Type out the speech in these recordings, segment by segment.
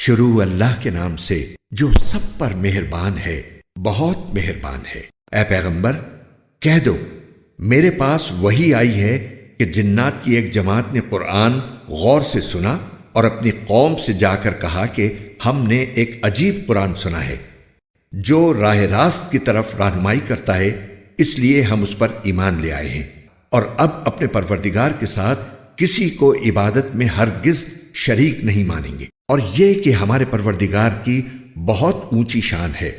شروع اللہ کے نام سے جو سب پر مہربان ہے، بہت مہربان ہے۔ اے پیغمبر کہہ دو میرے پاس وحی آئی ہے کہ جنات کی ایک جماعت نے قرآن غور سے سنا اور اپنی قوم سے جا کر کہا کہ ہم نے ایک عجیب قرآن سنا ہے جو راہ راست کی طرف رہنمائی کرتا ہے، اس لیے ہم اس پر ایمان لے آئے ہیں، اور اب اپنے پروردگار کے ساتھ کسی کو عبادت میں ہرگز شریک نہیں مانیں گے۔ اور یہ کہ ہمارے پروردگار کی بہت اونچی شان ہے،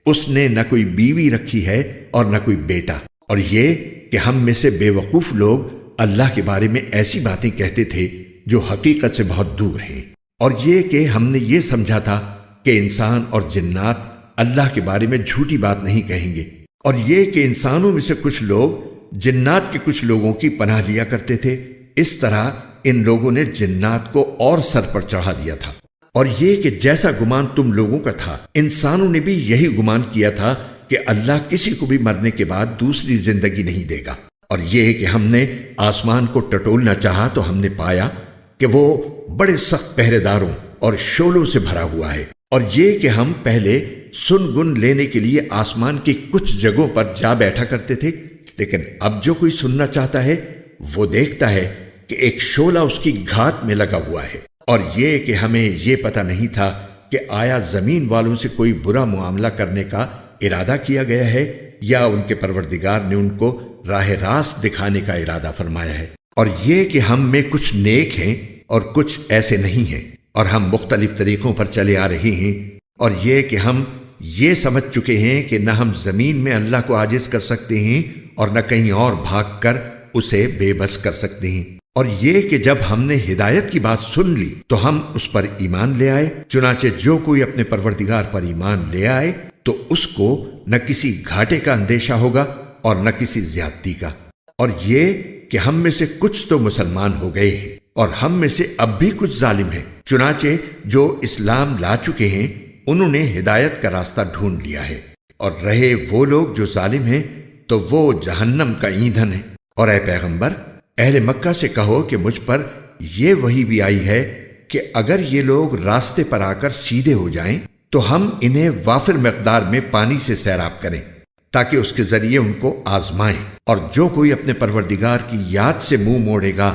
اس نے نہ کوئی بیوی رکھی ہے اور نہ کوئی بیٹا، اور یہ کہ ہم میں سے بے وقوف لوگ اللہ کے بارے میں ایسی باتیں کہتے تھے جو حقیقت سے بہت دور ہیں، اور یہ کہ ہم نے یہ سمجھا تھا کہ انسان اور جنات اللہ کے بارے میں جھوٹی بات نہیں کہیں گے، اور یہ کہ انسانوں میں سے کچھ لوگ جنات کے کچھ لوگوں کی پناہ لیا کرتے تھے، اس طرح ان لوگوں نے جنات کو اور سر پر چڑھا دیا تھا۔ اور یہ کہ جیسا گمان تم لوگوں کا تھا، انسانوں نے بھی یہی گمان کیا تھا کہ اللہ کسی کو بھی مرنے کے بعد دوسری زندگی نہیں دے گا، اور یہ کہ ہم نے آسمان کو ٹٹولنا چاہا تو ہم نے پایا کہ وہ بڑے سخت پہرے داروں اور شعلوں سے بھرا ہوا ہے، اور یہ کہ ہم پہلے سن گن لینے کے لیے آسمان کی کچھ جگہوں پر جا بیٹھا کرتے تھے، لیکن اب جو کوئی سننا چاہتا ہے وہ دیکھتا ہے کہ ایک شعلہ اس کی گھات میں لگا ہوا ہے۔ اور یہ کہ ہمیں یہ پتہ نہیں تھا کہ آیا زمین والوں سے کوئی برا معاملہ کرنے کا ارادہ کیا گیا ہے یا ان کے پروردگار نے ان کو راہ راست دکھانے کا ارادہ فرمایا ہے، اور یہ کہ ہم میں کچھ نیک ہیں اور کچھ ایسے نہیں ہیں، اور ہم مختلف طریقوں پر چلے آ رہے ہیں، اور یہ کہ ہم یہ سمجھ چکے ہیں کہ نہ ہم زمین میں اللہ کو عاجز کر سکتے ہیں اور نہ کہیں اور بھاگ کر اسے بے بس کر سکتے ہیں، اور یہ کہ جب ہم نے ہدایت کی بات سن لی تو ہم اس پر ایمان لے آئے۔ چنانچہ جو کوئی اپنے پروردگار پر ایمان لے آئے تو اس کو نہ کسی گھاٹے کا اندیشہ ہوگا اور نہ کسی زیادتی کا، اور یہ کہ ہم میں سے کچھ تو مسلمان ہو گئے ہیں اور ہم میں سے اب بھی کچھ ظالم ہیں، چنانچہ جو اسلام لا چکے ہیں انہوں نے ہدایت کا راستہ ڈھونڈ لیا ہے، اور رہے وہ لوگ جو ظالم ہیں تو وہ جہنم کا ایندھن ہے۔ اور اے پیغمبر اہل مکہ سے کہو کہ مجھ پر یہ وحی بھی آئی ہے کہ اگر یہ لوگ راستے پر آ کر سیدھے ہو جائیں تو ہم انہیں وافر مقدار میں پانی سے سیراب کریں تاکہ اس کے ذریعے ان کو آزمائیں، اور جو کوئی اپنے پروردگار کی یاد سے منہ موڑے گا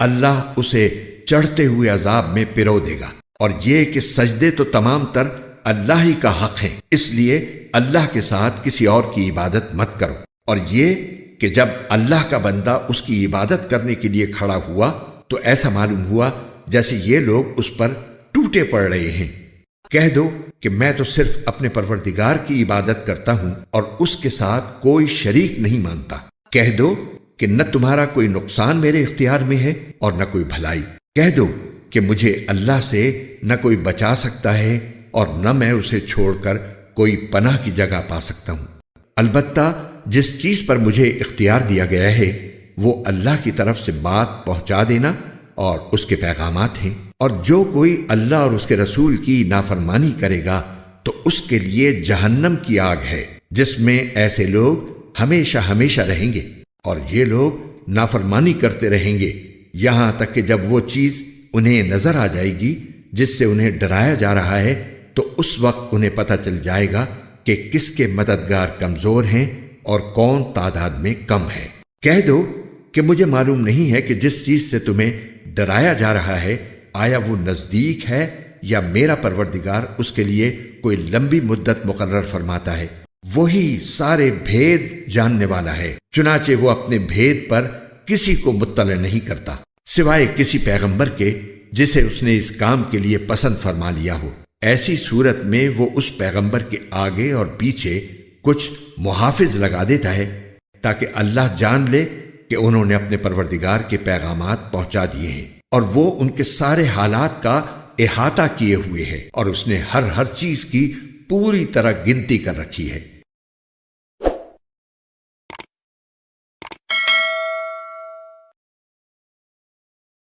اللہ اسے چڑھتے ہوئے عذاب میں پرو دے گا۔ اور یہ کہ سجدے تو تمام تر اللہ ہی کا حق ہے، اس لیے اللہ کے ساتھ کسی اور کی عبادت مت کرو۔ اور یہ کہ جب اللہ کا بندہ اس کی عبادت کرنے کے لیے کھڑا ہوا تو ایسا معلوم ہوا جیسے یہ لوگ اس پر ٹوٹے پڑ رہے ہیں۔ کہہ دو کہ میں تو صرف اپنے پروردگار کی عبادت کرتا ہوں اور اس کے ساتھ کوئی شریک نہیں مانتا۔ کہہ دو کہ نہ تمہارا کوئی نقصان میرے اختیار میں ہے اور نہ کوئی بھلائی۔ کہہ دو کہ مجھے اللہ سے نہ کوئی بچا سکتا ہے اور نہ میں اسے چھوڑ کر کوئی پناہ کی جگہ پا سکتا ہوں۔ البتہ جس چیز پر مجھے اختیار دیا گیا ہے وہ اللہ کی طرف سے بات پہنچا دینا اور اس کے پیغامات ہیں، اور جو کوئی اللہ اور اس کے رسول کی نافرمانی کرے گا تو اس کے لیے جہنم کی آگ ہے جس میں ایسے لوگ ہمیشہ ہمیشہ رہیں گے، اور یہ لوگ نافرمانی کرتے رہیں گے یہاں تک کہ جب وہ چیز انہیں نظر آ جائے گی جس سے انہیں ڈرایا جا رہا ہے تو اس وقت انہیں پتہ چل جائے گا کہ کس کے مددگار کمزور ہیں اور کون تعداد میں کم ہے۔ کہہ دو کہ مجھے معلوم نہیں ہے کہ جس چیز سے تمہیں ڈرایا جا رہا ہے آیا وہ نزدیک ہے یا میرا پروردگار اس کے لیے کوئی لمبی مدت مقرر فرماتا ہے۔ وہی سارے بھید جاننے والا ہے، چنانچہ وہ اپنے بھید پر کسی کو مطلع نہیں کرتا سوائے کسی پیغمبر کے جسے اس نے اس کام کے لیے پسند فرما لیا ہو۔ ایسی صورت میں وہ اس پیغمبر کے آگے اور پیچھے کچھ محافظ لگا دیتا ہے تاکہ اللہ جان لے کہ انہوں نے اپنے پروردگار کے پیغامات پہنچا دیے ہیں، اور وہ ان کے سارے حالات کا احاطہ کیے ہوئے ہے، اور اس نے ہر چیز کی پوری طرح گنتی کر رکھی ہے۔